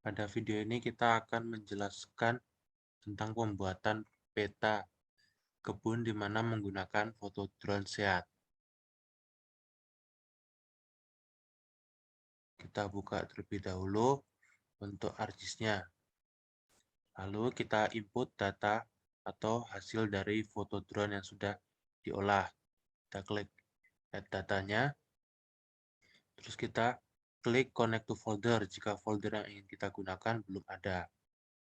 Pada video ini kita akan menjelaskan tentang pembuatan peta kebun di mana menggunakan foto drone SEAT. Kita buka terlebih dahulu untuk ArcGIS-nya. Lalu kita input data atau hasil dari foto drone yang sudah diolah. Kita klik add datanya, terus kita klik connect to folder jika folder yang ingin kita gunakan belum ada.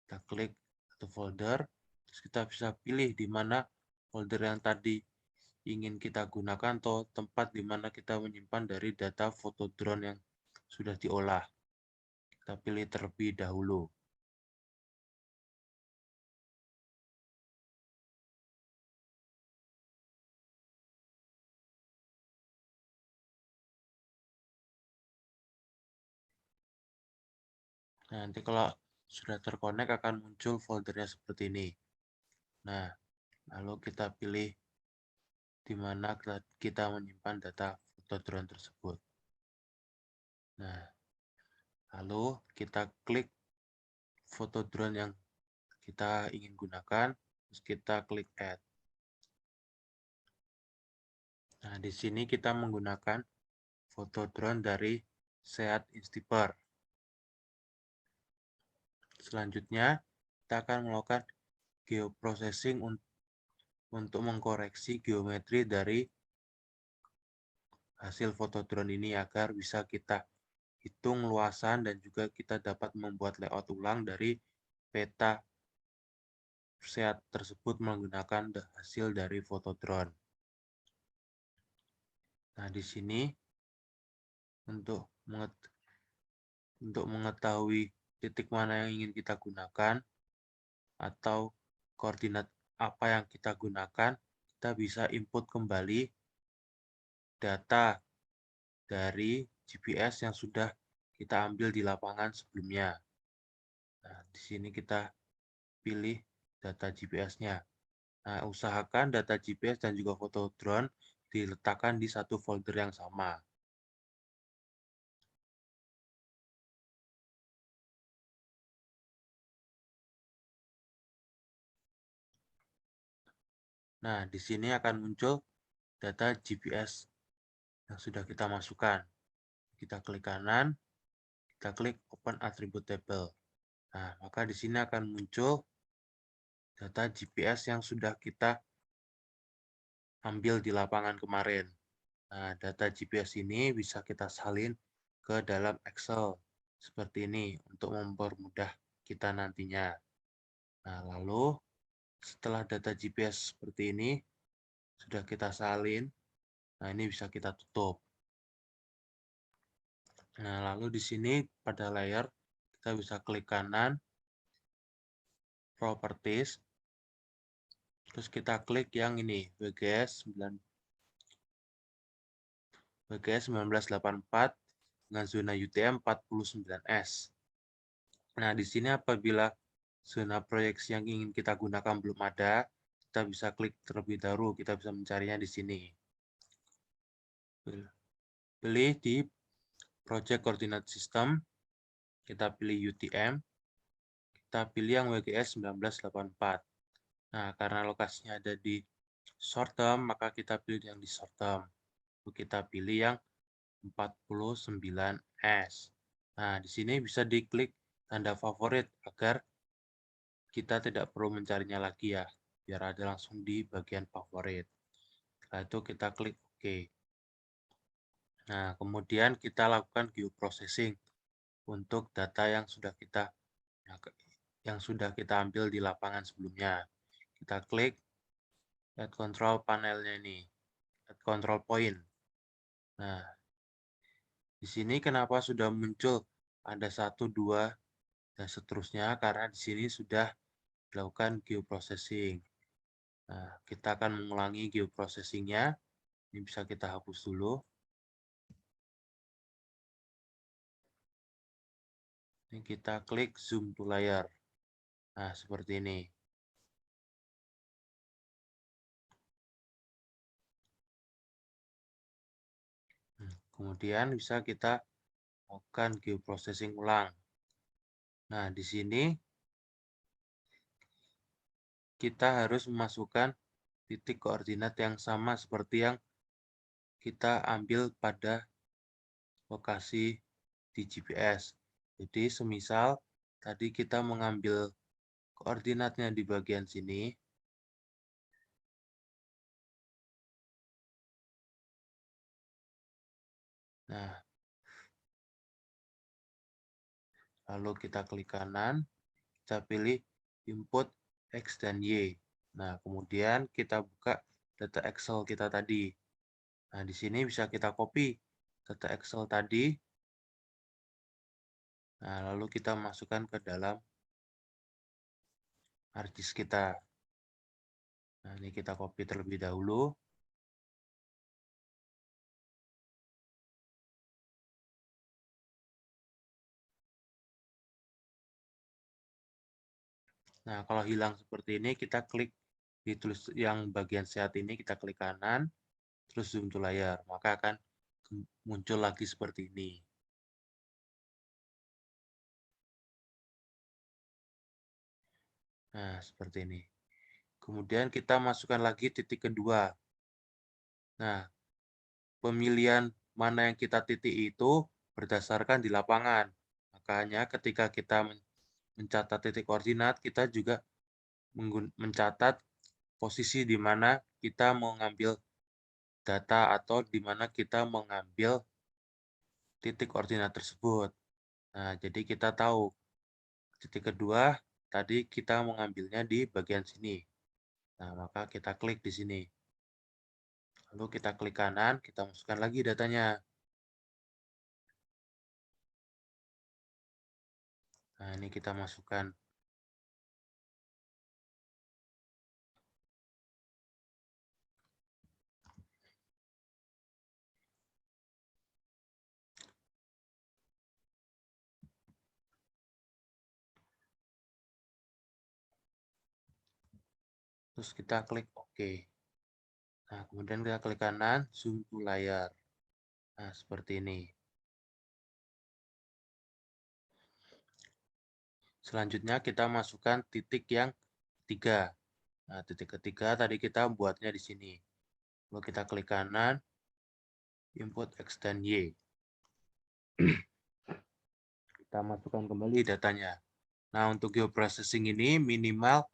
Kita klik satu folder, terus kita bisa pilih di mana folder yang tadi ingin kita gunakan atau tempat di mana kita menyimpan dari data foto drone yang sudah diolah. Kita pilih terlebih dahulu. Nah, nanti kalau sudah terkonek akan muncul foldernya seperti ini. Nah, lalu kita pilih di mana kita menyimpan data foto drone tersebut. Nah, lalu kita klik foto drone yang kita ingin gunakan, terus kita klik add. Nah, di sini kita menggunakan foto drone dari SEAT Instiper. Selanjutnya, kita akan melakukan geoprocessing untuk mengkoreksi geometri dari hasil foto drone ini agar bisa kita hitung luasan dan juga kita dapat membuat layout ulang dari peta SEAT tersebut menggunakan hasil dari foto drone. Nah, di sini untuk mengetahui titik mana yang ingin kita gunakan atau koordinat apa yang kita gunakan, kita bisa input kembali data dari GPS yang sudah kita ambil di lapangan sebelumnya. Nah, di sini kita pilih data GPS-nya. Nah, usahakan data GPS dan juga foto drone diletakkan di satu folder yang sama. Nah, di sini akan muncul data GPS yang sudah kita masukkan. Kita klik kanan, kita klik Open Attribute Table. Nah, maka di sini akan muncul data GPS yang sudah kita ambil di lapangan kemarin. Nah, data GPS ini bisa kita salin ke dalam Excel seperti ini untuk mempermudah kita nantinya. Nah, lalu setelah data GPS seperti ini sudah kita salin, nah ini bisa kita tutup. Nah, lalu di sini pada layer kita bisa klik kanan, Properties, terus kita klik yang ini, WGS 1984 dengan zona UTM 49S. Nah, di sini apabila zona proyeksi yang ingin kita gunakan belum ada, kita bisa klik terlebih dahulu, kita bisa mencarinya di sini. Pilih di Project Coordinate System, kita pilih UTM, kita pilih yang WGS 1984. Nah, karena lokasinya ada di short term, maka kita pilih yang di short term. Kita pilih yang 49S. Nah, di sini bisa diklik tanda favorit agar kita tidak perlu mencarinya lagi ya, biar ada langsung di bagian favorit. Setelah itu kita klik OK. Nah, kemudian kita lakukan geoprocessing untuk data yang sudah kita ambil di lapangan sebelumnya. Kita klik add control panelnya ini, add control point. Nah, di sini kenapa sudah muncul ada 1, 2, dan seterusnya, karena di sini sudah dilakukan geoprocessing. Nah, kita akan mengulangi geoprocessingnya. Ini bisa kita hapus dulu. Ini kita klik zoom to layer. Nah, seperti ini. Kemudian bisa kita lakukan geoprocessing ulang. Nah, di sini kita harus memasukkan titik koordinat yang sama seperti yang kita ambil pada lokasi di GPS. Jadi, semisal tadi kita mengambil koordinatnya di bagian sini. Nah, lalu kita klik kanan, kita pilih input X dan Y. Nah, kemudian kita buka data Excel kita tadi. Nah, di sini bisa kita copy data Excel tadi. Nah, lalu kita masukkan ke dalam harddisk kita. Nah, ini kita copy terlebih dahulu. Nah, kalau hilang seperti ini, kita klik di tulis yang bagian sehat ini, kita klik kanan, terus zoom to layar. Maka akan muncul lagi seperti ini. Nah, seperti ini. Kemudian kita masukkan lagi titik kedua. Nah, pemilihan mana yang kita titik itu berdasarkan di lapangan. Makanya ketika kita mencatat titik koordinat, kita juga mencatat posisi di mana kita mengambil data atau di mana kita mengambil titik koordinat tersebut. Nah, jadi kita tahu titik kedua tadi kita mengambilnya di bagian sini. Nah, maka kita klik di sini. Lalu kita klik kanan, kita masukkan lagi datanya. Nah, ini kita masukkan. Terus kita klik OK. Nah, kemudian kita klik kanan, zoom to layar. Nah, seperti ini. Selanjutnya kita masukkan titik yang ketiga. Nah, titik ketiga tadi kita buatnya di sini. Lalu kita klik kanan, input X dan Y. Kita masukkan kembali datanya. Nah, untuk geoprocessing ini minimal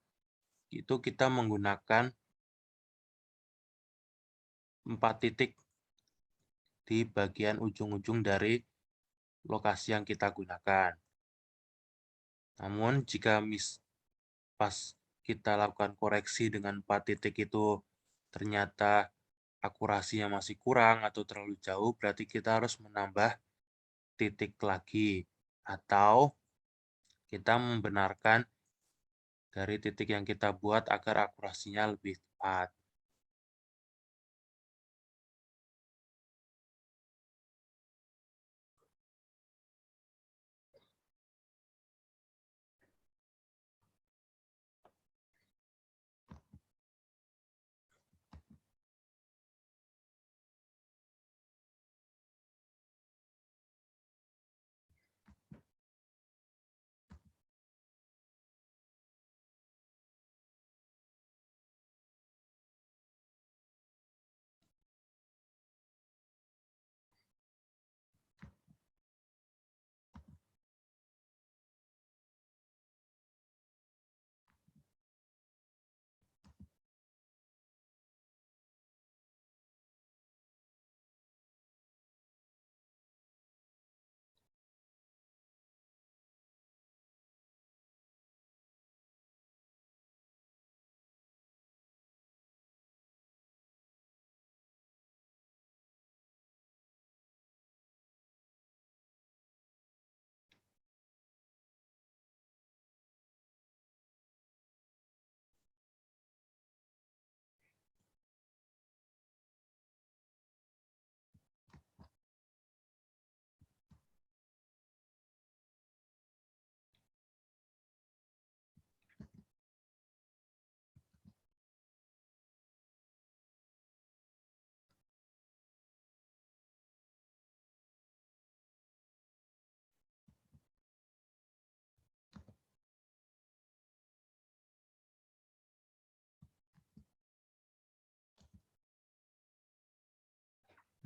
itu kita menggunakan 4 titik di bagian ujung-ujung dari lokasi yang kita gunakan. Namun, jika pas kita lakukan koreksi dengan 4 titik itu ternyata akurasinya masih kurang atau terlalu jauh, berarti kita harus menambah titik lagi. Atau kita membenarkan dari titik yang kita buat agar akurasinya lebih tepat.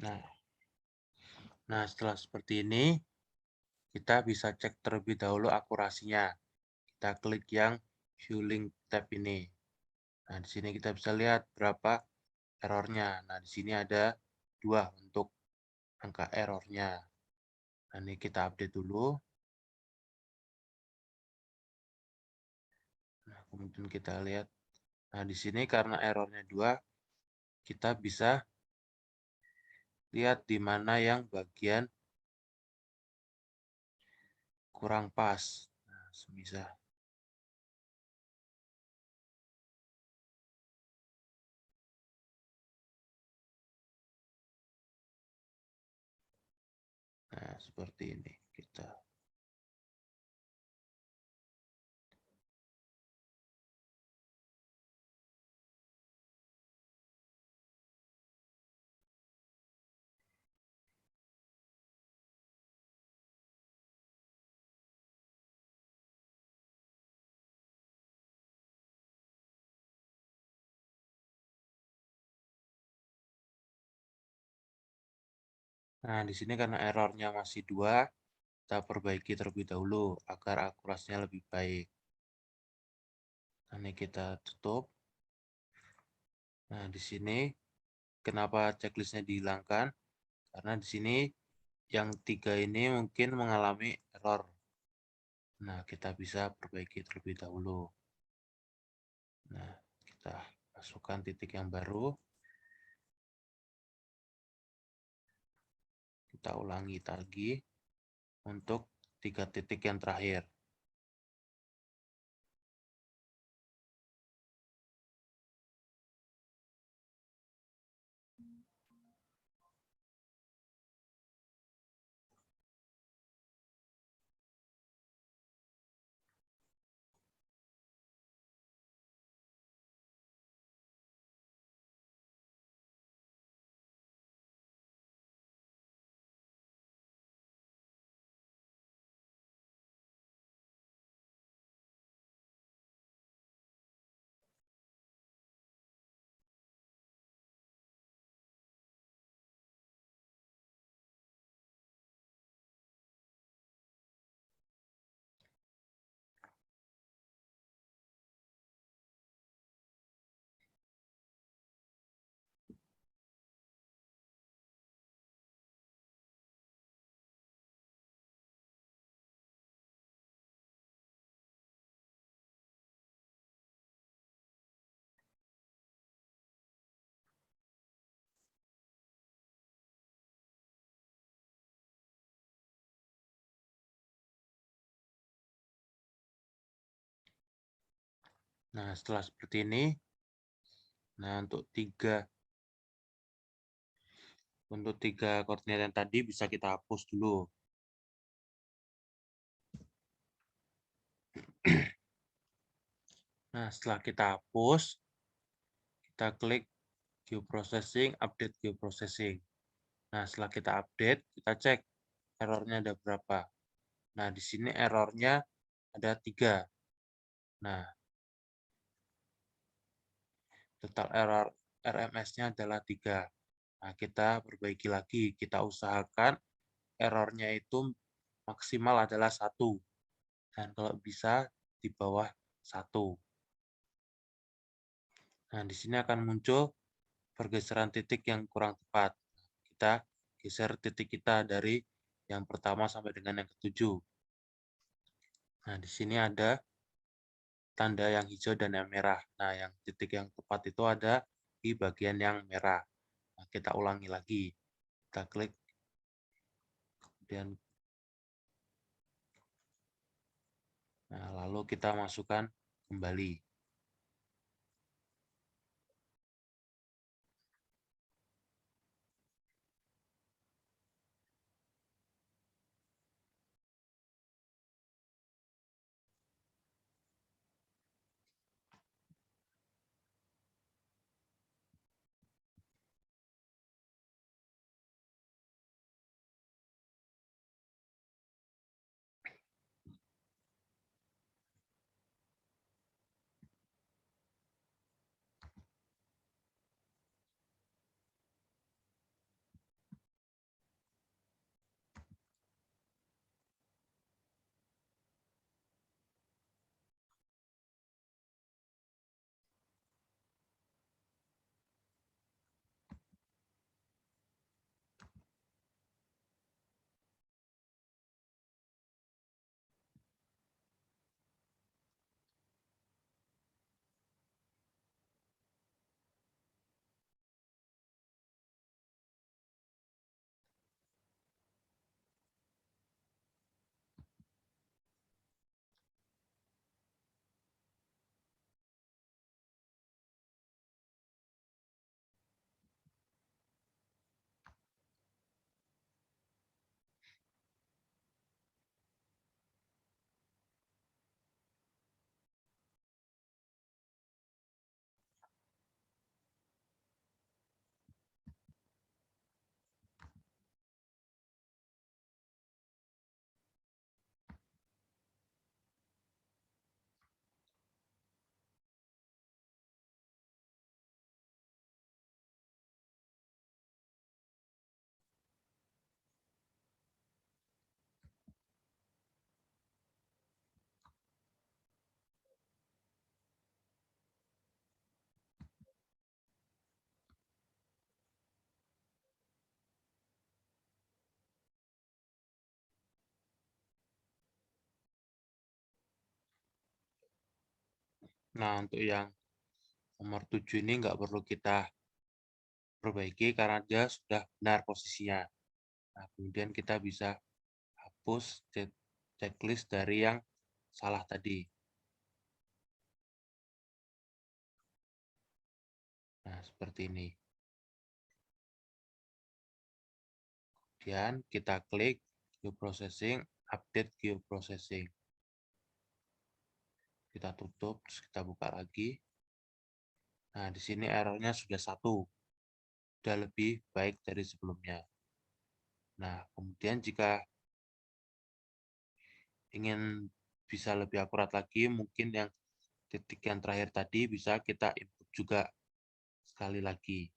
Nah, setelah seperti ini, kita bisa cek terlebih dahulu akurasinya. Kita klik yang View Link tab ini. Nah, di sini kita bisa lihat berapa errornya. Nah, di sini ada 2 untuk angka errornya. Nah, ini kita update dulu. Nah, kemudian kita lihat. Nah, di sini karena errornya 2, kita bisa lihat di mana yang bagian kurang pas. Nah, semisal. Nah, seperti ini kita. Nah, di sini karena errornya masih 2, kita perbaiki terlebih dahulu agar akurasinya lebih baik. Nah, ini kita tutup. Nah, di sini kenapa checklistnya dihilangkan? Karena di sini yang 3 ini mungkin mengalami error. Nah, kita bisa perbaiki terlebih dahulu. Nah, kita masukkan titik yang baru. Kita ulangi lagi untuk 3 titik yang terakhir. Nah, setelah seperti ini, nah untuk tiga koordinat yang tadi bisa kita hapus dulu. Nah, setelah kita hapus, kita klik Geoprocessing, Update Geoprocessing. Nah, setelah kita update, kita cek errornya ada berapa. Nah, di sini errornya ada 3. Nah, total error RMS-nya adalah 3. Nah, kita perbaiki lagi. Kita usahakan errornya itu maksimal adalah 1. Dan kalau bisa di bawah 1. Nah, di sini akan muncul pergeseran titik yang kurang tepat. Kita geser titik kita dari yang pertama sampai dengan yang ketujuh. Nah, di sini ada tanda yang hijau dan yang merah. Nah, yang titik yang tepat itu ada di bagian yang merah. Nah, kita ulangi lagi. Kita klik, kemudian lalu kita masukkan kembali. Nah, untuk yang nomor 7 ini nggak perlu kita perbaiki karena dia sudah benar posisinya. Nah, kemudian kita bisa hapus checklist dari yang salah tadi. Nah, seperti ini. Kemudian kita klik geoprocessing, update geoprocessing. Kita tutup, terus kita buka lagi. Nah, di sini errornya sudah 1. Sudah lebih baik dari sebelumnya. Nah, kemudian jika ingin bisa lebih akurat lagi, mungkin yang titik yang terakhir tadi bisa kita input juga sekali lagi.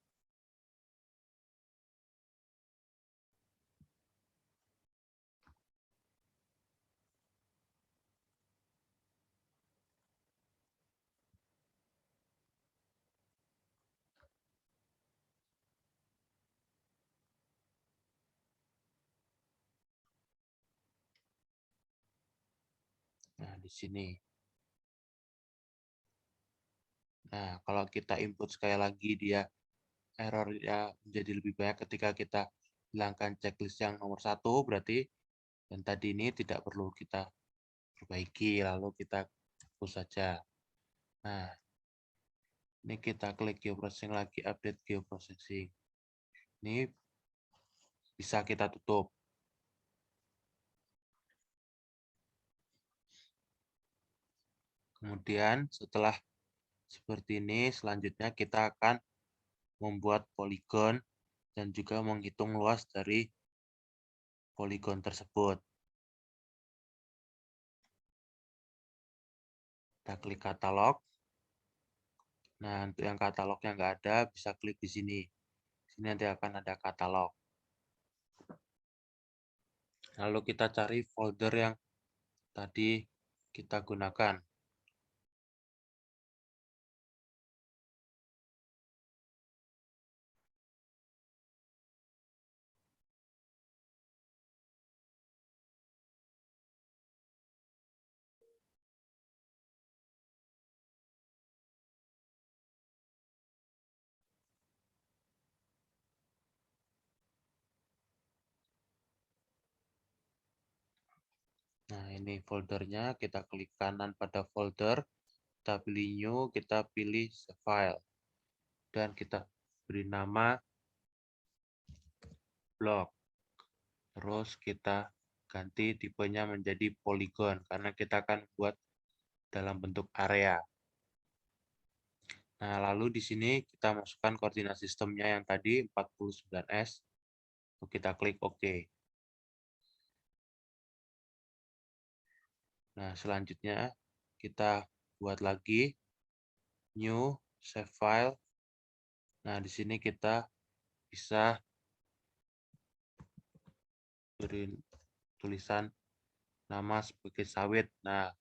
Nah, di sini. Nah, kalau kita input sekali lagi, dia errornya menjadi lebih banyak ketika kita hilangkan checklist yang nomor 1, berarti yang tadi ini tidak perlu kita perbaiki, lalu kita hapus saja. Nah, ini kita klik geoprocessing lagi, update geoprocessing. Ini bisa kita tutup. Kemudian setelah seperti ini, selanjutnya kita akan membuat poligon dan juga menghitung luas dari poligon tersebut. Kita klik katalog. Nah, untuk yang katalognya nggak ada, bisa klik di sini. Di sini nanti akan ada katalog. Lalu kita cari folder yang tadi kita gunakan. Nah, ini foldernya, kita klik kanan pada folder, kita pilih new, kita pilih save file, dan kita beri nama blog. Terus kita ganti tipenya menjadi polygon, karena kita akan buat dalam bentuk area. Nah, lalu di sini kita masukkan koordinat sistemnya yang tadi 49S. Kita klik OK. Nah, selanjutnya kita buat lagi new save file. Nah, di sini kita bisa beri tulisan nama sebagai sawit. Nah,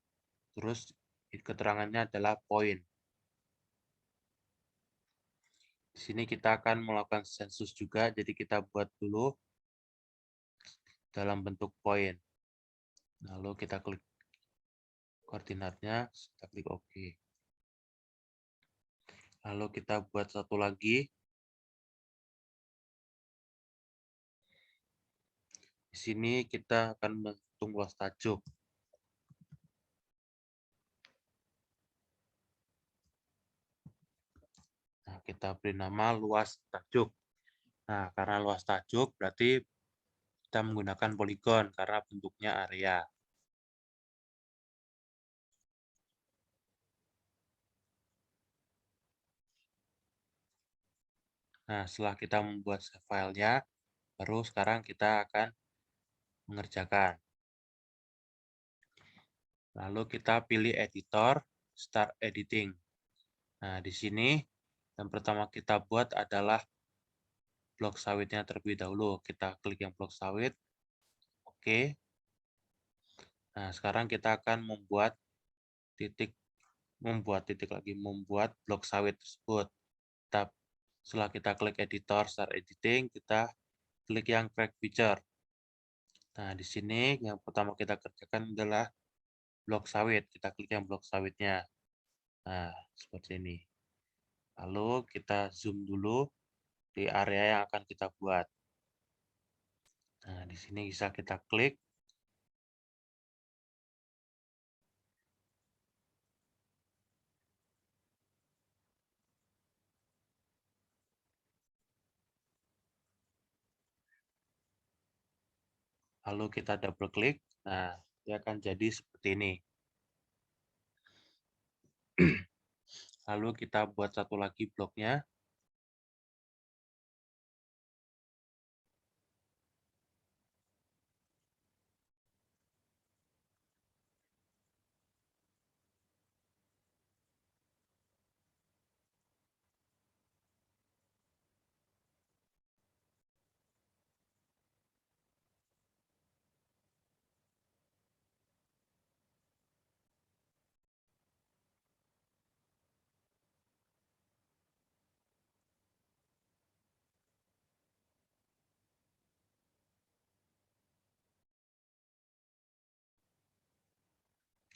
terus keterangannya adalah poin. Di sini kita akan melakukan sensus juga, jadi kita buat dulu dalam bentuk poin. Lalu kita klik koordinatnya, kita klik OK. Lalu kita buat satu lagi. Di sini kita akan menghitung luas tajuk. Nah, kita beri nama luas tajuk. Nah, karena luas tajuk berarti kita menggunakan poligon karena bentuknya area. Nah, setelah kita membuat filenya, baru sekarang kita akan mengerjakan. Lalu kita pilih editor, start editing. Nah, di sini yang pertama kita buat adalah blok sawitnya terlebih dahulu. Kita klik yang blok sawit. Oke. Nah, sekarang kita akan membuat blok sawit tersebut. Setelah kita klik editor, start editing, kita klik yang create feature. Nah, di sini yang pertama kita kerjakan adalah blok sawit. Kita klik yang blok sawitnya. Nah, seperti ini. Lalu kita zoom dulu di area yang akan kita buat. Nah, di sini bisa kita klik. Lalu kita double klik. Nah, dia akan jadi seperti ini. Lalu kita buat satu lagi bloknya.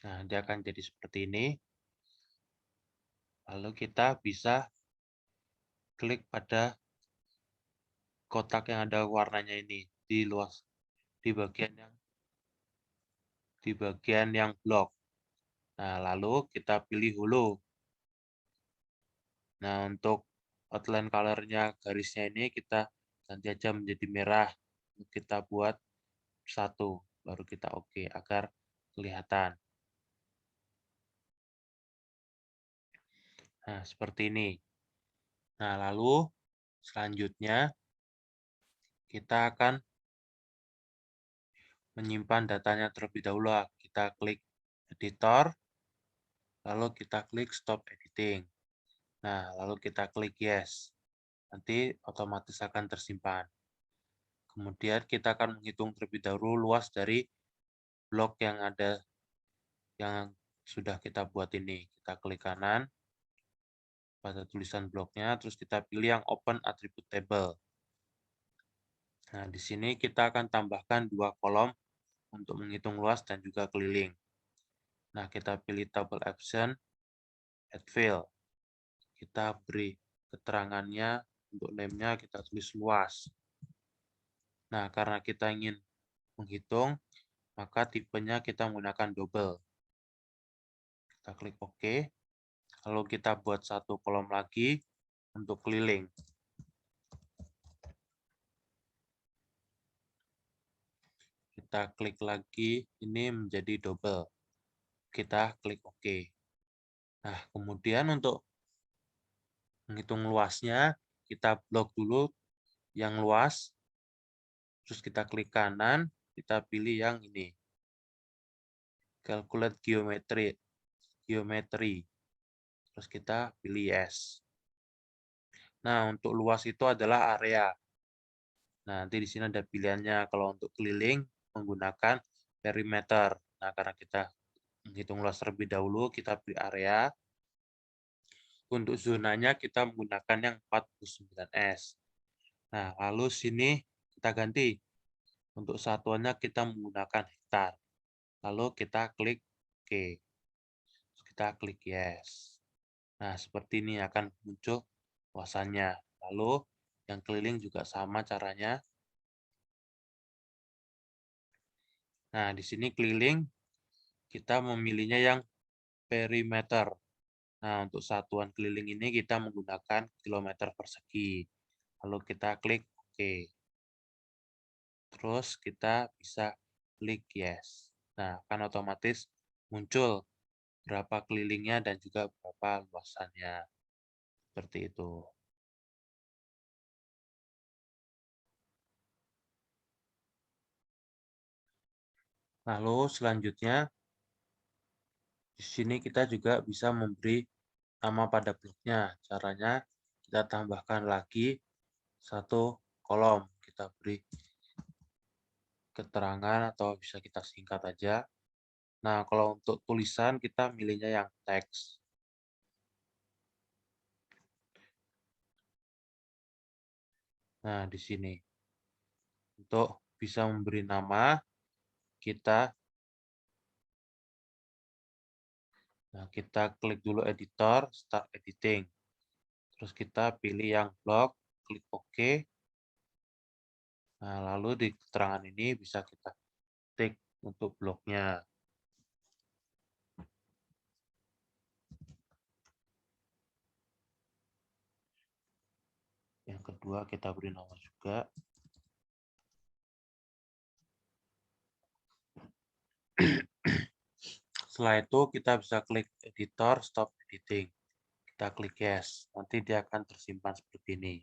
Nah, dia akan jadi seperti ini. Lalu kita bisa klik pada kotak yang ada warnanya ini di luas di bagian yang blok. Nah, lalu kita pilih hulu. Nah, untuk outline color-nya garisnya ini kita ganti aja menjadi merah. Kita buat satu, baru kita oke agar kelihatan. Nah, seperti ini. Nah, lalu selanjutnya kita akan menyimpan datanya terlebih dahulu. Kita klik editor, lalu kita klik stop editing. Nah, lalu kita klik yes. Nanti otomatis akan tersimpan. Kemudian kita akan menghitung terlebih dahulu luas dari blok yang ada yang sudah kita buat ini. Kita klik kanan pada tulisan bloknya, terus kita pilih yang open attribute table. Nah, di sini kita akan tambahkan 2 kolom untuk menghitung luas dan juga keliling. Nah, kita pilih table option, add field. Kita beri keterangannya, untuk name-nya kita tulis luas. Nah, karena kita ingin menghitung, maka tipenya kita menggunakan double. Kita klik OK. Lalu kita buat satu kolom lagi untuk keliling. Kita klik lagi, ini menjadi double. Kita klik OK. Nah, kemudian untuk menghitung luasnya, kita blok dulu yang luas, terus kita klik kanan, kita pilih yang ini. Calculate geometry. Terus kita pilih yes. Nah, untuk luas itu adalah area. Nah, nanti di sini ada pilihannya. Kalau untuk keliling, menggunakan perimeter. Nah, karena kita menghitung luas terlebih dahulu, kita pilih area. Untuk zonanya, kita menggunakan yang 49S. Nah, lalu sini kita ganti. Untuk satuannya, kita menggunakan hektar. Lalu kita klik OK. Kita klik yes. Nah, seperti ini akan muncul luasannya. Lalu, yang keliling juga sama caranya. Nah, di sini keliling, kita memilihnya yang perimeter. Nah, untuk satuan keliling ini kita menggunakan kilometer persegi. Lalu kita klik OK. Terus kita bisa klik yes. Nah, akan otomatis muncul berapa kelilingnya dan juga berapa luasannya. Seperti itu. Lalu selanjutnya, di sini kita juga bisa memberi nama pada bloknya. Caranya kita tambahkan lagi satu kolom. Kita beri keterangan atau bisa kita singkat aja. Nah, kalau untuk tulisan kita milihnya yang teks. Nah, di sini. Untuk bisa memberi nama, kita Nah, kita klik dulu editor, start editing. Terus kita pilih yang blok, klik OK. Nah, lalu di keterangan ini bisa kita tik untuk bloknya. Yang kedua kita beri nama juga. Setelah itu kita bisa klik editor, stop editing. Kita klik yes, nanti dia akan tersimpan seperti ini.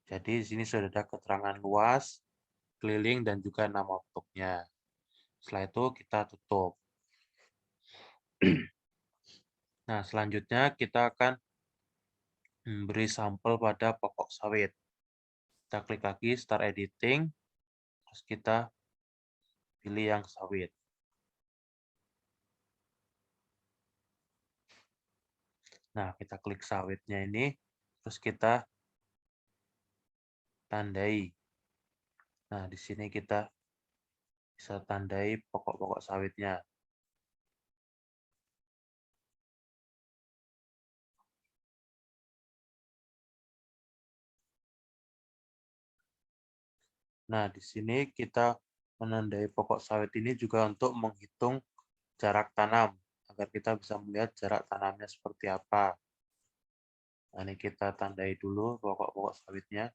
Jadi di sini sudah ada keterangan luas, keliling, dan juga nama bentuknya. Setelah itu kita tutup. Nah, selanjutnya kita akan memberi sampel pada pokok sawit. Kita klik lagi start editing, terus kita pilih yang sawit. Nah, kita klik sawitnya ini, terus kita tandai. Nah, di sini kita bisa tandai pokok-pokok sawitnya. Nah, di sini kita menandai pokok sawit ini juga untuk menghitung jarak tanam, agar kita bisa melihat jarak tanamnya seperti apa. Nah, ini kita tandai dulu pokok-pokok sawitnya.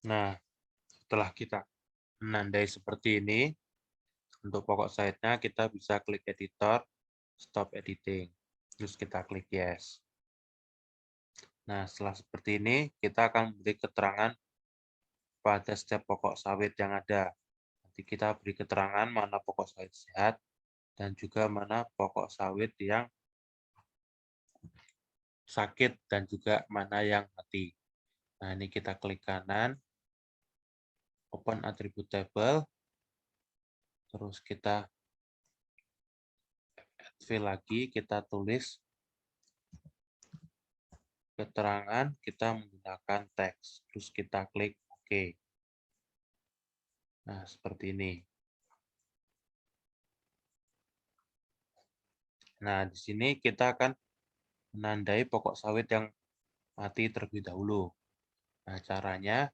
Nah, setelah kita menandai seperti ini, untuk pokok sawitnya kita bisa klik editor, stop editing. Terus kita klik yes. Nah, setelah seperti ini, kita akan beri keterangan pada setiap pokok sawit yang ada. Nanti kita beri keterangan mana pokok sawit sehat, dan juga mana pokok sawit yang sakit, dan juga mana yang mati. Nah, ini kita klik kanan, open attribute table, terus kita fill lagi, kita tulis keterangan, kita menggunakan teks, terus kita klik OK. Nah, seperti ini. Nah, di sini kita akan menandai pokok sawit yang mati terlebih dahulu. Nah, caranya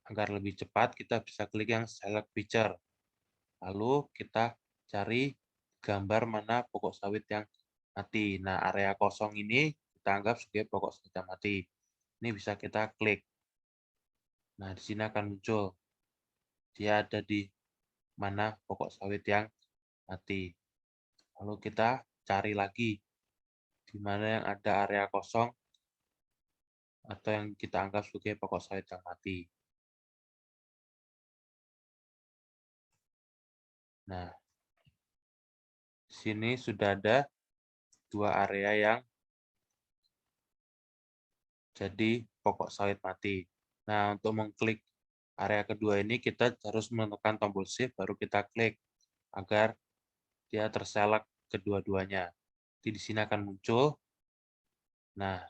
agar lebih cepat kita bisa klik yang select picture. Lalu kita cari gambar mana pokok sawit yang mati. Nah, area kosong ini kita anggap sebagai pokok sawit yang mati. Ini bisa kita klik. Nah, di sini akan muncul dia ada di mana pokok sawit yang mati. Lalu kita cari lagi di mana yang ada area kosong atau yang kita anggap sebagai pokok sawit yang mati. Nah, di sini sudah ada 2 area yang jadi pokok sawit mati. Nah, untuk mengklik area kedua ini kita harus menekan tombol shift baru kita klik agar dia terselect kedua-duanya. Di sini akan muncul. Nah,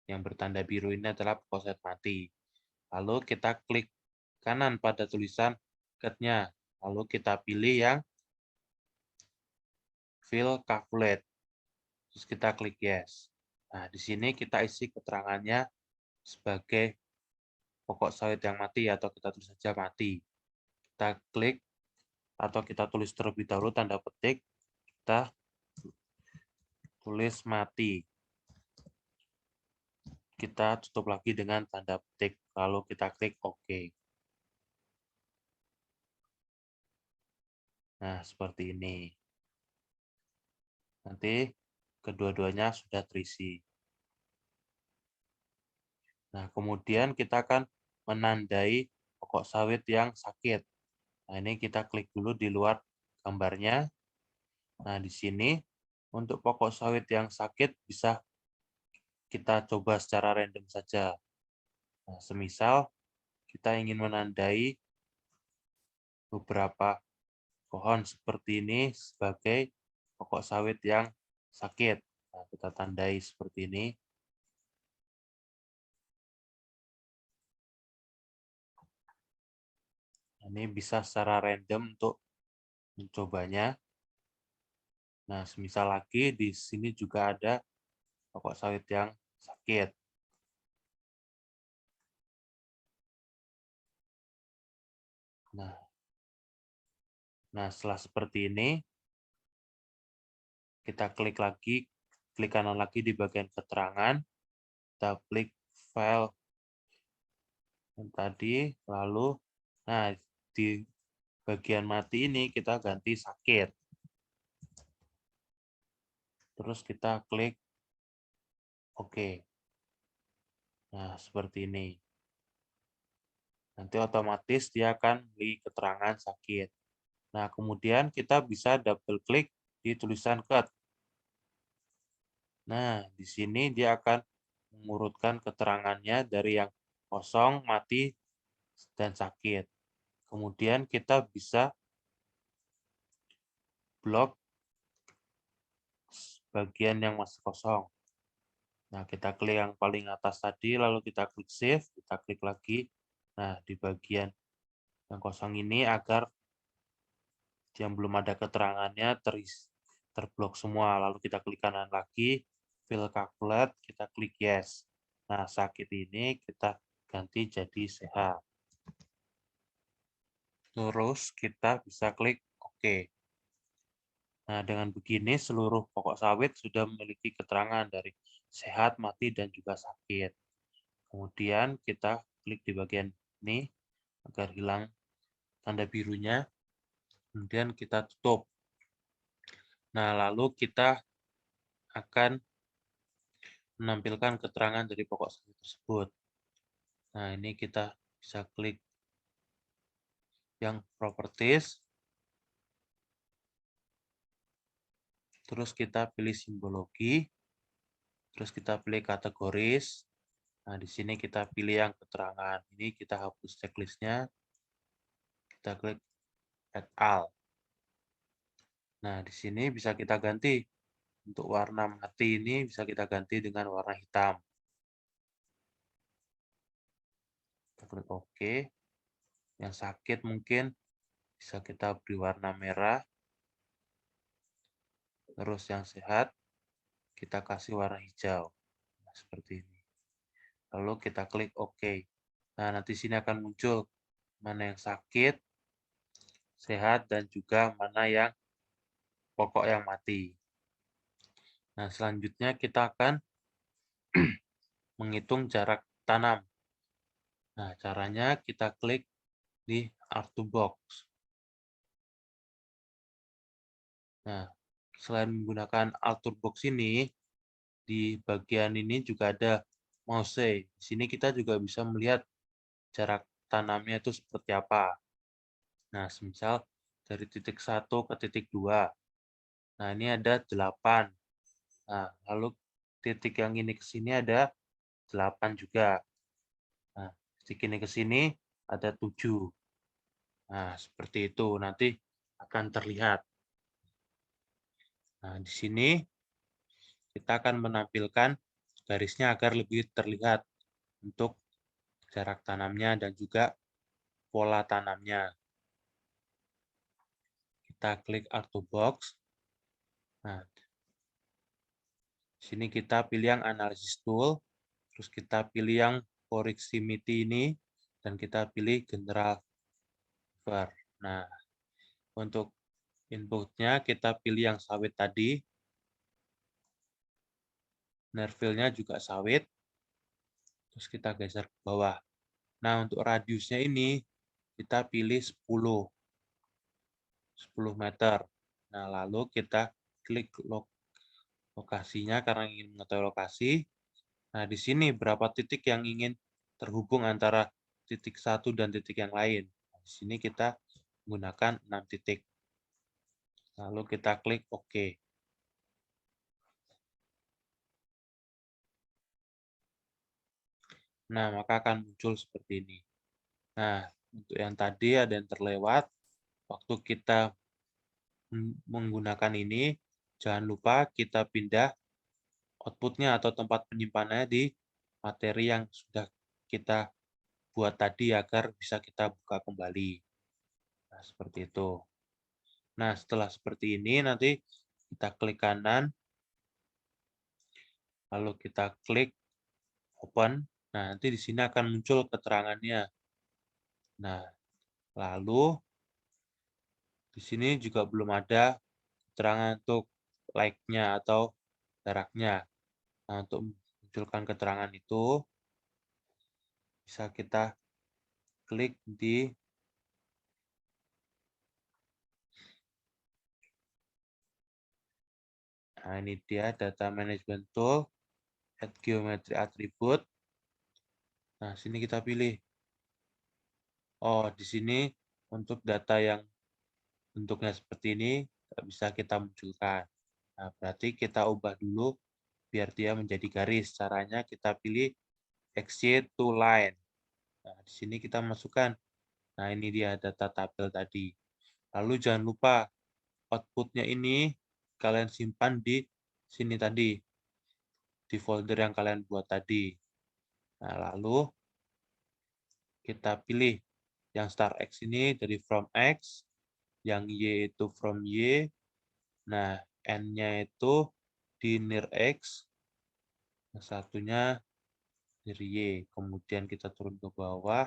yang bertanda biru ini adalah pokok sawit mati. Lalu kita klik kanan pada tulisan cut-nya. Lalu kita pilih yang fill calculate. Terus kita klik yes. Nah, di sini kita isi keterangannya sebagai pokok sawit yang mati atau kita tulis saja mati. Kita klik atau kita tulis terlebih dahulu tanda petik, kita tulis mati. Kita tutup lagi dengan tanda petik, lalu kita klik OK. Nah, seperti ini. Nanti kedua-duanya sudah terisi. Nah, kemudian kita akan menandai pokok sawit yang sakit. Nah, ini kita klik dulu di luar gambarnya. Nah, di sini untuk pokok sawit yang sakit bisa kita coba secara random saja. Nah, semisal kita ingin menandai beberapa pohon seperti ini sebagai pokok sawit yang sakit. Nah, kita tandai seperti ini. Ini bisa secara random untuk mencobanya. Nah, semisal lagi di sini juga ada pokok sawit yang sakit. Nah, setelah seperti ini, kita klik kanan lagi di bagian keterangan, kita klik file yang tadi, lalu, nah, di bagian mati ini kita ganti sakit. Terus kita klik OK. Nah, seperti ini. Nanti otomatis dia akan beri keterangan sakit. Nah, kemudian kita bisa double klik di tulisan cut. Nah, di sini dia akan mengurutkan keterangannya dari yang kosong, mati, dan sakit. Kemudian kita bisa blok bagian yang masih kosong. Nah, kita klik yang paling atas tadi, lalu kita klik save, kita klik lagi. Nah, di bagian yang kosong ini agar yang belum ada keterangannya terblok semua. Lalu kita klik kanan lagi, fill calculate, kita klik yes. Nah, sakit ini kita ganti jadi sehat. Terus kita bisa klik OK. Nah, dengan begini seluruh pokok sawit sudah memiliki keterangan dari sehat, mati, dan juga sakit. Kemudian kita klik di bagian ini agar hilang tanda birunya. Kemudian kita tutup. Nah, lalu kita akan menampilkan keterangan dari pokok sawit tersebut. Nah, ini kita bisa klik yang properties. Terus kita pilih simbologi. Terus kita pilih kategoris. Nah, di sini kita pilih yang keterangan. Ini kita hapus checklistnya. Kita klik add all. Nah, di sini bisa kita ganti. Untuk warna mati ini bisa kita ganti dengan warna hitam. Kita klik OK. Yang sakit mungkin bisa kita beri warna merah. Terus yang sehat, kita kasih warna hijau. Nah, seperti ini. Lalu kita klik OK. Nah, nanti sini akan muncul mana yang sakit, sehat, dan juga mana yang pokok yang mati. Nah, selanjutnya kita akan menghitung jarak tanam. Nah, caranya kita klik di Artbox. Nah, selain menggunakan Artbox ini, di bagian ini juga ada mouse. Di sini kita juga bisa melihat jarak tanamnya itu seperti apa. Nah, semisal dari titik 1 ke titik 2. Nah, ini ada 8. Nah, lalu titik yang ini ke sini ada 8 juga. Nah, titik ini ke sini ada 7. Nah, seperti itu. Nanti akan terlihat. Nah, di sini kita akan menampilkan garisnya agar lebih terlihat untuk jarak tanamnya dan juga pola tanamnya. Kita klik Artbox. Nah, di sini kita pilih yang Analysis Tool, terus kita pilih yang Proximity ini, dan kita pilih General Cover. Nah, untuk inputnya kita pilih yang sawit tadi, Nerville-nya juga sawit, terus kita geser ke bawah. Nah, untuk radiusnya ini, kita pilih 10 meter. Nah, lalu kita klik lokasinya karena ingin mengetahui lokasi. Nah, di sini berapa titik yang ingin terhubung antara titik satu dan titik yang lain. Nah, di sini kita menggunakan 6 titik. Lalu kita klik OK. Nah, maka akan muncul seperti ini. Nah, untuk yang tadi ada yang terlewat, waktu kita menggunakan ini, jangan lupa kita pindah outputnya atau tempat penyimpanannya di materi yang sudah kita buat tadi agar bisa kita buka kembali. Nah, seperti itu. Nah, setelah seperti ini, nanti kita klik kanan, lalu kita klik open. Nah, nanti di sini akan muncul keterangannya. Nah, lalu di sini juga belum ada keterangan untuk like-nya atau jaraknya. Nah, untuk munculkan keterangan itu, bisa kita klik di nah, ini dia data management tool, add geometry attribute. Nah, sini kita pilih. Oh, di sini untuk data yang bentuknya seperti ini bisa kita munculkan. Nah, berarti kita ubah dulu biar dia menjadi garis. Caranya kita pilih exit to line. Nah, di sini kita masukkan. Nah, ini dia data tabel tadi. Lalu jangan lupa outputnya ini kalian simpan di sini tadi, di folder yang kalian buat tadi. Nah, lalu kita pilih yang star X ini dari from X, yang Y itu from Y, nah N-nya itu di near X, yang satunya dari Y. Kemudian kita turun ke bawah.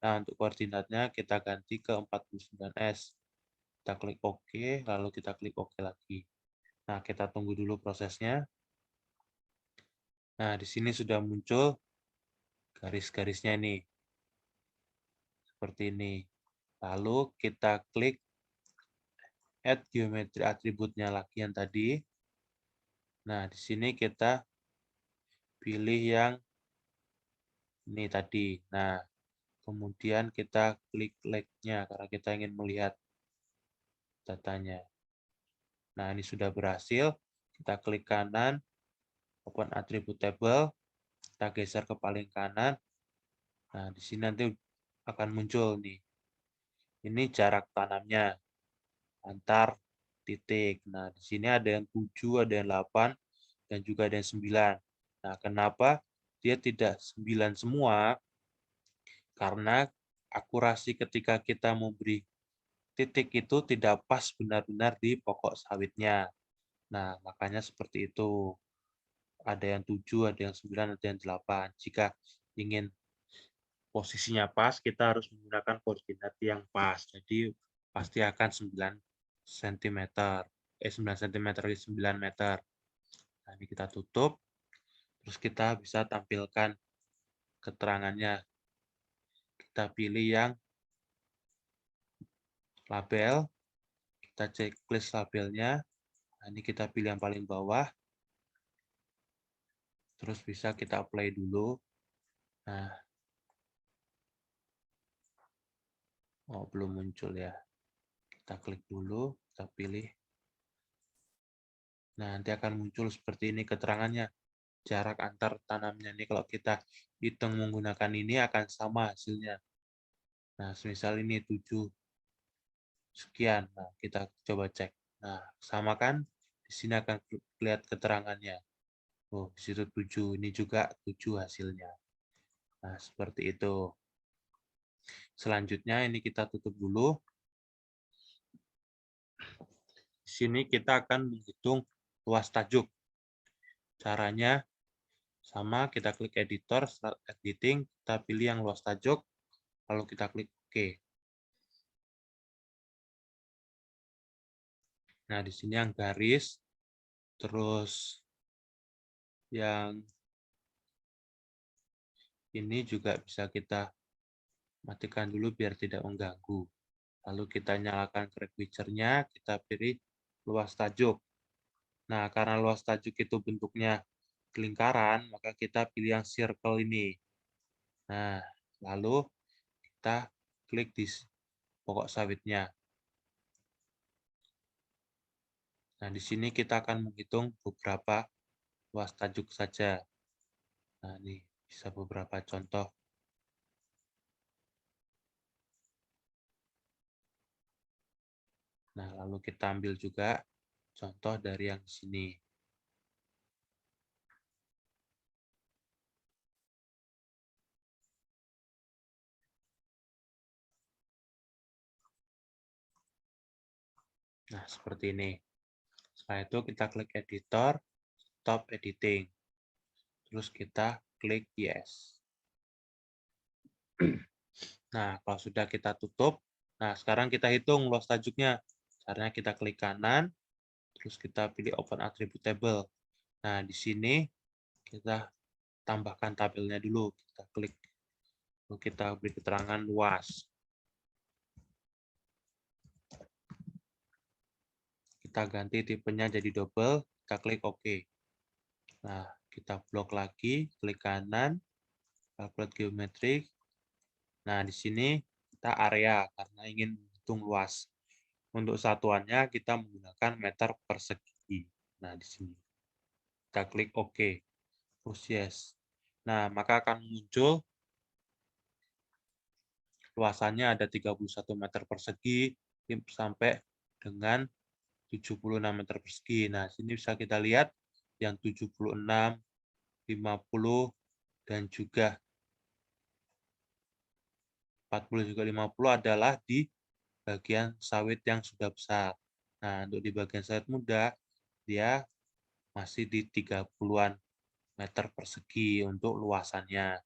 Nah, untuk koordinatnya kita ganti ke 49S. Kita klik OK, lalu kita klik OK lagi. Nah, kita tunggu dulu prosesnya. Nah, di sini sudah muncul garis-garisnya ini. Seperti ini. Lalu kita klik add geometry atributnya lagi yang tadi. Nah, di sini kita pilih yang ini tadi. Nah, kemudian kita klik like-nya karena kita ingin melihat datanya. Nah, ini sudah berhasil. Kita klik kanan, open attribute table, kita geser ke paling kanan. Nah, di sini nanti akan muncul nih. Ini jarak tanamnya antar titik. Nah, di sini ada yang 7, ada yang 8, dan juga ada yang 9. Nah, kenapa dia tidak 9 semua? Karena akurasi ketika kita memberi titik itu tidak pas benar-benar di pokok sawitnya. Nah, makanya seperti itu. Ada yang 7, ada yang 9, ada yang 8. Jika ingin posisinya pas, kita harus menggunakan koordinat yang pas. Jadi, pasti akan 9 cm. 9 cm kali 9 meter. Nah, ini kita tutup. Terus kita bisa tampilkan keterangannya. Kita pilih yang label, kita checklist labelnya. Nah, ini kita pilih yang paling bawah, terus bisa kita apply dulu. Nah, oh belum muncul ya. Kita klik dulu, kita pilih. Nah, nanti akan muncul seperti ini keterangannya. Jarak antar tanamnya ini kalau kita hitung menggunakan ini akan sama hasilnya. Nah, misal ini 7 sekian. Nah, kita coba cek. Nah, sama kan? Di sini akan lihat keterangannya. Oh, di situ 7. Ini juga 7 hasilnya. Nah, seperti itu. Selanjutnya ini kita tutup dulu. Di sini kita akan menghitung luas tajuk. Caranya sama, kita klik editor, start editing, kita pilih yang luas tajuk, lalu kita klik OK. Nah, di sini yang garis, terus yang ini juga bisa kita matikan dulu biar tidak mengganggu. Lalu kita nyalakan Crack Witcher-nya, kita pilih luas tajuk. Nah, karena luas tajuk itu bentuknya lingkaran, maka kita pilih yang circle ini. Nah, lalu kita klik di pokok sawitnya. Nah, di sini kita akan menghitung beberapa luas tajuk saja. Nah, ini bisa beberapa contoh. Nah, lalu kita ambil juga contoh dari yang sini. Nah, seperti ini. Setelah itu kita klik editor, stop editing. Terus kita klik yes. Nah, kalau sudah kita tutup, nah sekarang kita hitung luas tajuknya. Caranya kita klik kanan, terus kita pilih open attribute table. Nah, di sini kita tambahkan tabelnya dulu. Kita klik, lalu kita beri keterangan luas. Kita ganti tipenya jadi double, kita klik OK. Nah, kita blok lagi, klik kanan, calculate geometrik. Nah, di sini kita area karena ingin menghitung luas. Untuk satuannya kita menggunakan meter persegi. Nah, di sini kita klik OK, terus yes. Nah, maka akan muncul luasannya ada 31 meter persegi sampai dengan 76 meter persegi. Nah, sini bisa kita lihat yang 76, 50, dan juga 40 juga 50 adalah di bagian sawit yang sudah besar. Nah, untuk di bagian sawit muda, dia masih di 30-an meter persegi untuk luasannya.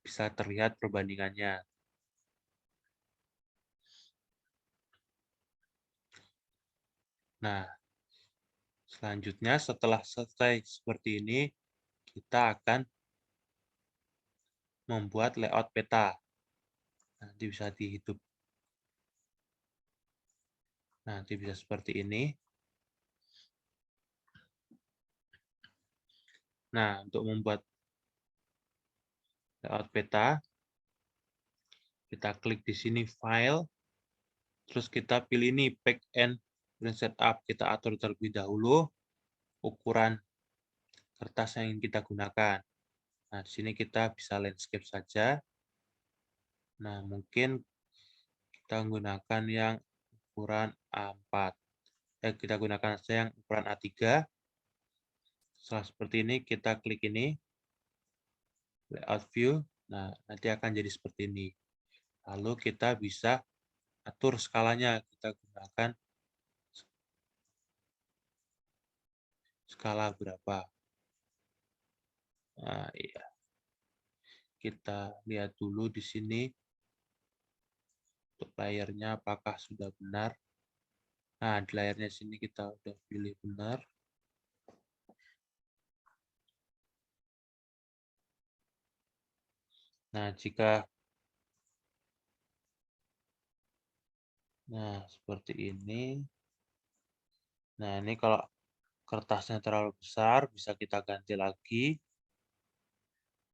Bisa terlihat perbandingannya. Nah, selanjutnya setelah selesai seperti ini, kita akan membuat layout peta. Nanti bisa dihidup. Nanti bisa seperti ini. Nah, untuk membuat layout peta, kita klik di sini File, terus kita pilih ini Pack and Print Setup. Kita atur terlebih dahulu ukuran kertas yang ingin kita gunakan. Nah, di sini kita bisa landscape saja. Nah, mungkin kita gunakan yang ukuran A4. Kita gunakan saja yang ukuran A3. Setelah seperti ini, kita klik ini, layout view. Nah, nanti akan jadi seperti ini. Lalu kita bisa atur skalanya. Kita gunakan skala berapa. Nah, iya. Kita lihat dulu di sini untuk layarnya apakah sudah benar. Nah, di layarnya sini kita udah pilih benar. Nah, jika Nah, seperti ini. Nah, ini kalau kertasnya terlalu besar, bisa kita ganti lagi.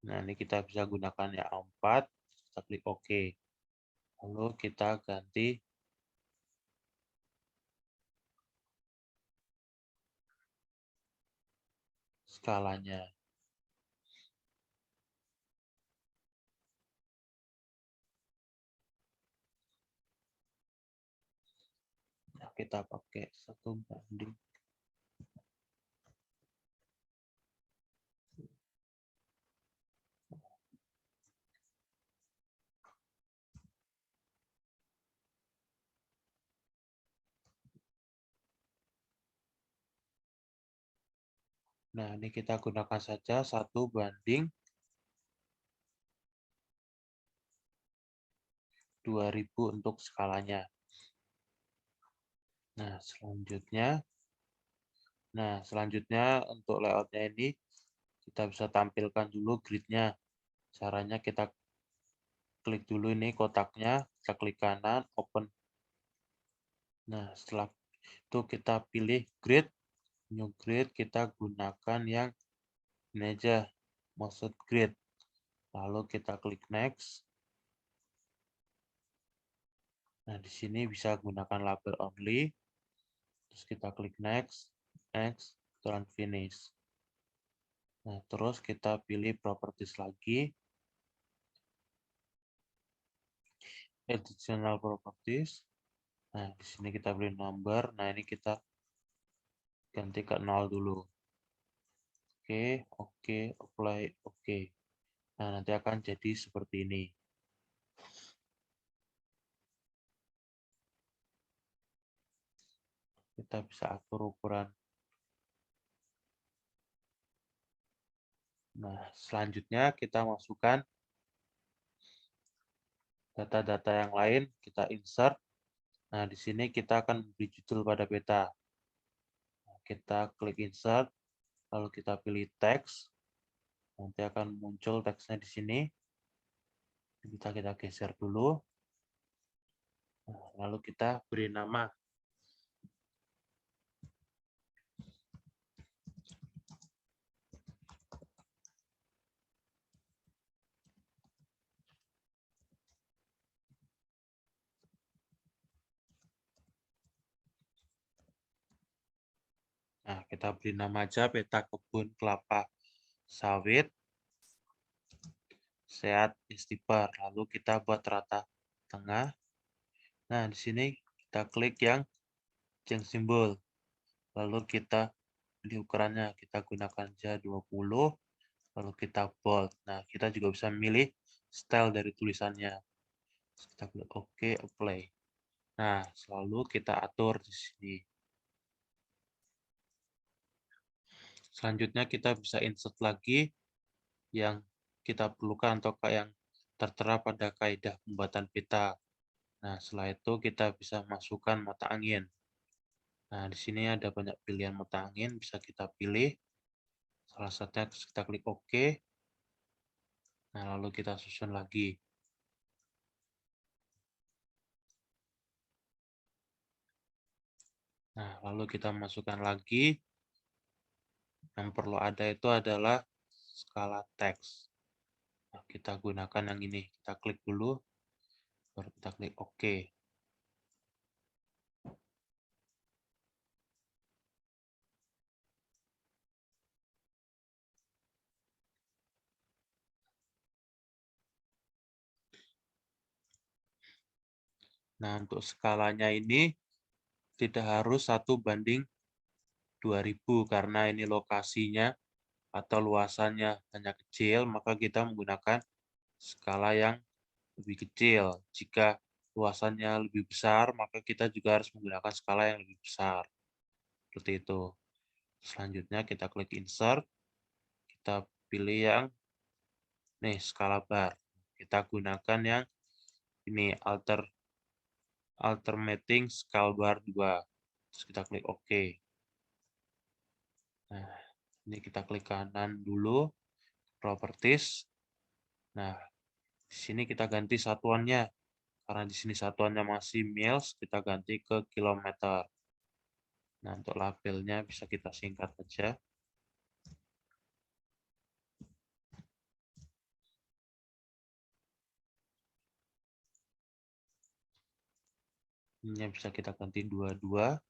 Nah, ini kita bisa gunakan yang A4, kita klik OK. Lalu kita ganti skalanya. Nah, kita pakai 1:. Nah, ini kita gunakan saja 1:2000 untuk skalanya. Nah, selanjutnya untuk layoutnya ini kita bisa tampilkan dulu gridnya. Caranya kita klik dulu ini kotaknya, kita klik kanan, open. Nah, setelah itu kita pilih grid, new grid, kita gunakan yang ini aja, maksud grid. Lalu kita klik next. Nah, di sini bisa gunakan label only. Terus kita klik next, next, dan finish. Nah, terus kita pilih properties lagi. Additional properties. Nah, di sini kita pilih number. Nah, ini kita ganti ke 0 dulu. Oke, oke, apply, oke. Nah, nanti akan jadi seperti ini. Kita bisa atur ukuran. Nah, selanjutnya kita masukkan data-data yang lain, kita insert. Nah, di sini kita akan beri judul pada peta. Nah, kita klik insert, lalu kita pilih teks. Nanti akan muncul teksnya di sini. Kita geser dulu. Nah, lalu kita beri nama. Nah, kita beri nama aja peta kebun kelapa sawit sehat istighfar. Lalu kita buat rata tengah. Nah, di sini kita klik yang change simbol. Lalu kita pilih ukurannya. Kita gunakan aja 20. Lalu kita bold. Nah, kita juga bisa memilih style dari tulisannya. Kita klik OK, apply. Nah, selalu kita atur di sini. Selanjutnya kita bisa insert lagi yang kita perlukan atau yang tertera pada kaidah pembuatan peta. Nah, setelah itu kita bisa masukkan mata angin. Nah, di sini ada banyak pilihan mata angin, bisa kita pilih. Salah satunya kita klik OK. Nah, lalu kita susun lagi. Nah, lalu kita masukkan lagi. Yang perlu ada itu adalah skala teks. Nah, kita gunakan yang ini. Kita klik dulu, baru kita klik OK. Nah, untuk skalanya ini tidak harus 1:2000 karena ini lokasinya atau luasannya hanya kecil, maka kita menggunakan skala yang lebih kecil. Jika luasannya lebih besar, maka kita juga harus menggunakan skala yang lebih besar. Seperti itu. Selanjutnya kita klik insert, kita pilih yang nih skala bar. Kita gunakan yang ini alternating scale bar 2. Terus kita klik OK. Nah, ini kita klik kanan dulu, properties. Nah, di sini kita ganti satuannya. karena di sini satuannya masih miles, kita ganti ke kilometer. Nah, untuk labelnya bisa kita singkat saja. Ini bisa kita ganti 22,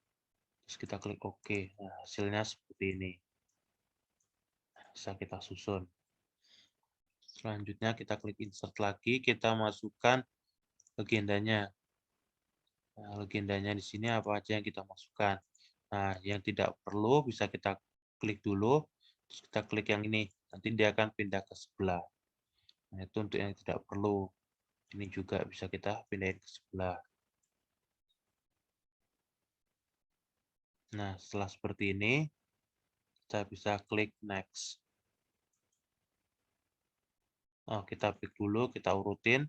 terus kita klik OK. Nah, hasilnya seperti ini. Bisa kita susun. Selanjutnya kita klik insert lagi, kita masukkan legendanya. Nah, legendanya di sini apa aja yang kita masukkan. Nah, yang tidak perlu bisa kita klik dulu, terus kita klik yang ini. Nanti dia akan pindah ke sebelah. Nah, itu untuk yang tidak perlu. Ini juga bisa kita pindahin ke sebelah. Nah, setelah seperti ini, kita bisa klik next. Oh, kita klik dulu, kita urutin.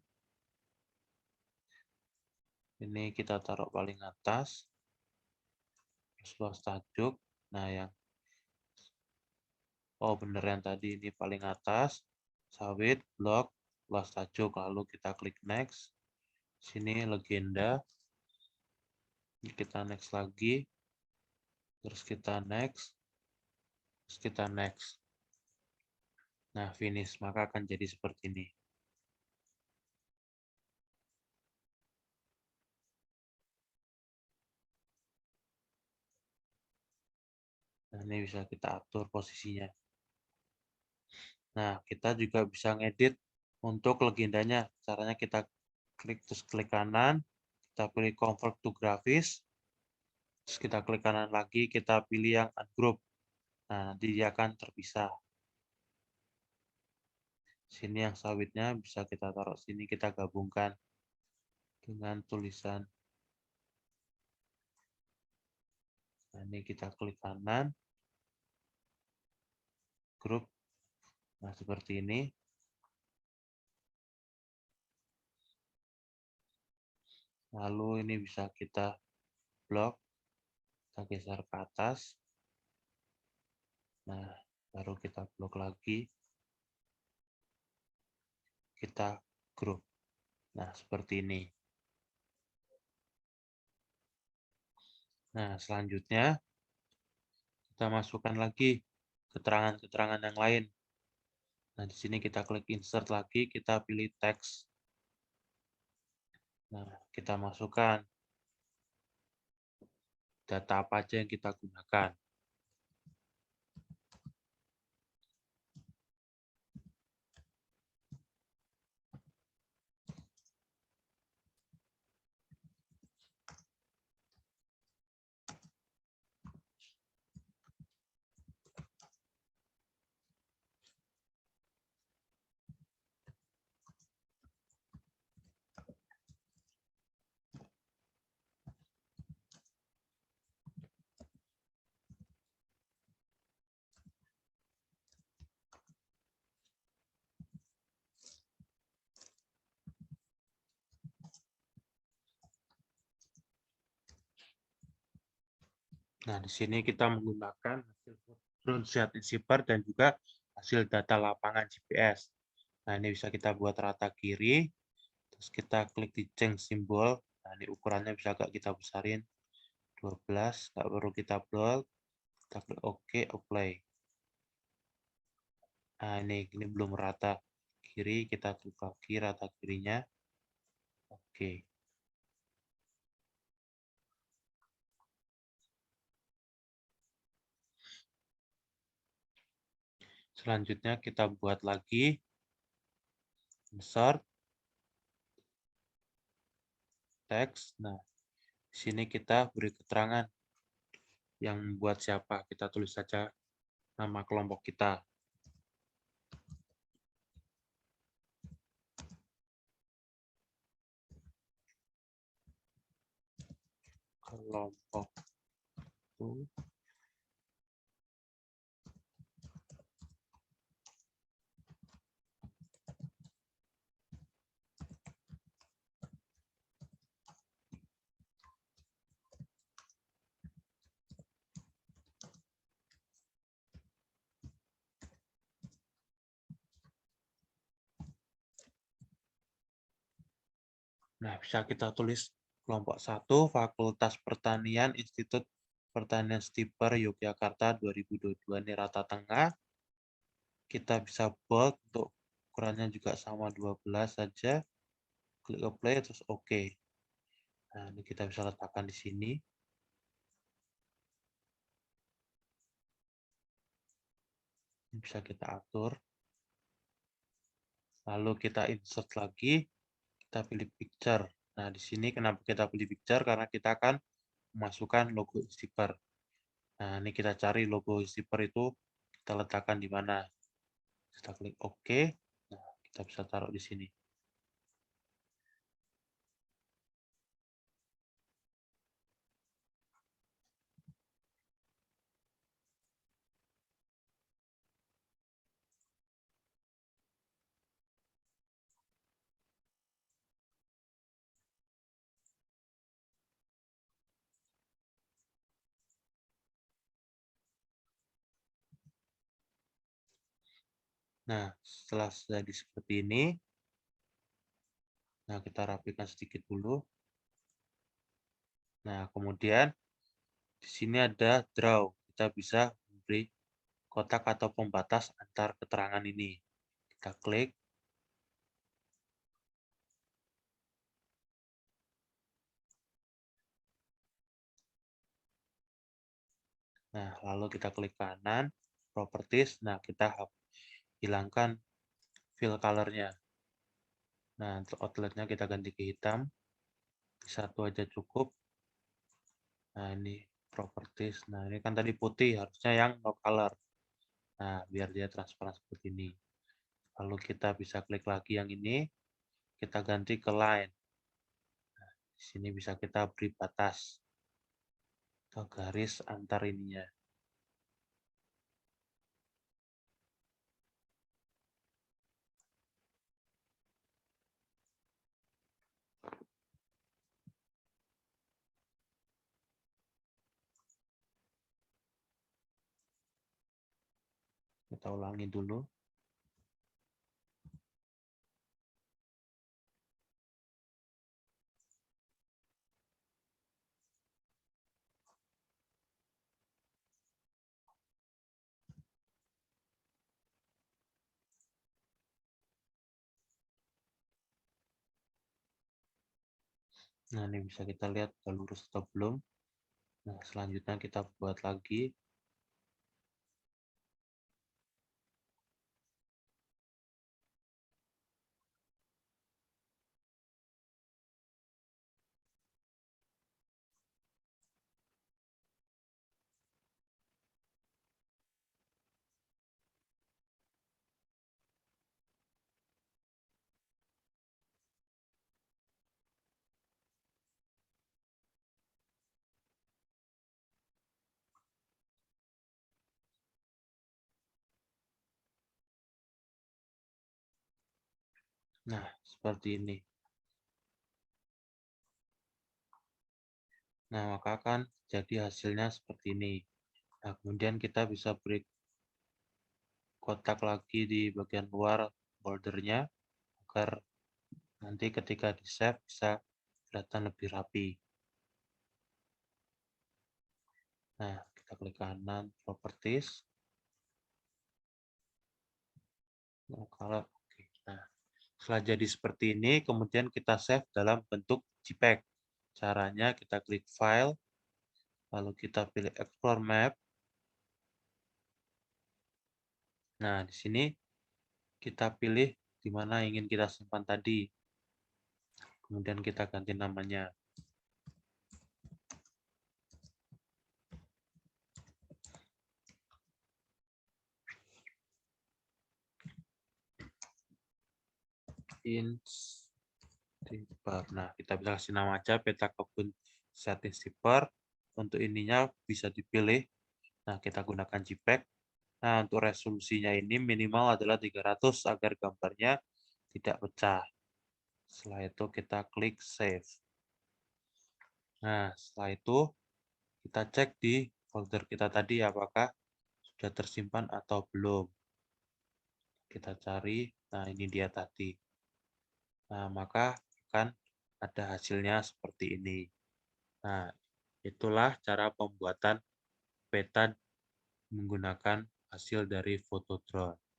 Ini kita taruh paling atas. Luas tajuk. Nah, bener yang tadi ini paling atas. Sawit, blok, luas tajuk. Lalu kita klik next. Sini legenda. Kita next lagi. Terus kita next. Terus kita next. Nah, finish. Maka akan jadi seperti ini. Nah, ini bisa kita atur posisinya. Nah, kita juga bisa ngedit untuk legendanya. Caranya kita klik kanan, kita pilih convert to grafis, terus kita klik kanan lagi, kita pilih yang ungroup. Nah, nanti dia akan terpisah. Sini yang sawitnya bisa kita taruh sini, kita gabungkan dengan tulisan. Nah, ini kita klik kanan, grup. Nah, seperti ini. Lalu ini bisa kita blok, kita geser ke atas. Nah, baru kita blok lagi. Kita grup. Nah, seperti ini. Nah, selanjutnya kita masukkan lagi keterangan-keterangan yang lain. Nah, di sini kita klik insert lagi, kita pilih teks. Nah, kita masukkan data apa aja yang kita gunakan. Nah, di sini kita menggunakan hasil drone shot receiver dan juga hasil data lapangan GPS. Nah, ini bisa kita buat rata kiri, terus kita klik di change simbol. Nah, ini ukurannya bisa agak kita besarin 12, nggak perlu kita bold, kita klik OK, apply. Nah, ini belum rata kiri, kita klik lagi rata kirinya. Oke. Selanjutnya kita buat lagi insert teks. Nah, di sini kita beri keterangan yang membuat siapa. Kita tulis saja nama kelompok kita. Kelompok itu Nah, bisa kita tulis kelompok 1, Fakultas Pertanian, Institut Pertanian Stiper Yogyakarta 2022, ini rata tengah. Kita bisa bold untuk ukurannya juga sama 12 saja. Klik apply, terus oke. Nah, ini kita bisa letakkan di sini. Ini bisa kita atur. Lalu kita insert lagi, kita pilih picture. Nah, di sini kenapa kita pilih picture? Karena kita akan memasukkan logo Stiper. Nah, ini kita cari logo Stiper itu kita letakkan di mana. Kita klik OK. Nah, kita bisa taruh di sini. Nah, setelah jadi seperti ini, nah kita rapikan sedikit dulu. Nah, kemudian di sini ada draw. Kita bisa memberi kotak atau pembatas antar keterangan ini. Kita klik. Nah, lalu kita klik kanan, properties. Nah, kita hilangkan fill color-nya. Nah, untuk outletnya kita ganti ke hitam. Satu aja cukup. Nah, ini properties. Nah, ini kan tadi putih, harusnya yang no color. Nah, biar dia transparan seperti ini. Lalu kita bisa klik lagi yang ini, kita ganti ke line. Nah, di sini bisa kita beri batas atau garis antar ininya. Kita ulangi dulu. Nah, ini bisa kita lihat sudah lurus atau belum. Nah, selanjutnya kita buat lagi. Nah, seperti ini. Nah, maka akan jadi hasilnya seperti ini. Nah, kemudian kita bisa beri kotak lagi di bagian luar bordernya agar nanti ketika di save bisa kelihatan lebih rapi. Nah, kita klik kanan properties. Nah, kalau oke. Nah, setelah jadi seperti ini, kemudian kita save dalam bentuk JPEG. Caranya kita klik file, lalu kita pilih explore map. Nah, di sini kita pilih di mana ingin kita simpan tadi. Kemudian kita ganti namanya. Instiper. Nah, kita bisa kasih nama aja peta kebun setting Stiper. Untuk ininya bisa dipilih. Nah, kita gunakan JPEG. Nah, untuk resolusinya ini minimal adalah 300 agar gambarnya tidak pecah. Setelah itu kita klik save. Nah, setelah itu kita cek di folder kita tadi apakah sudah tersimpan atau belum. Kita cari, nah ini dia tadi. Nah, maka akan ada hasilnya seperti ini. Nah, itulah cara pembuatan peta menggunakan hasil dari foto drone.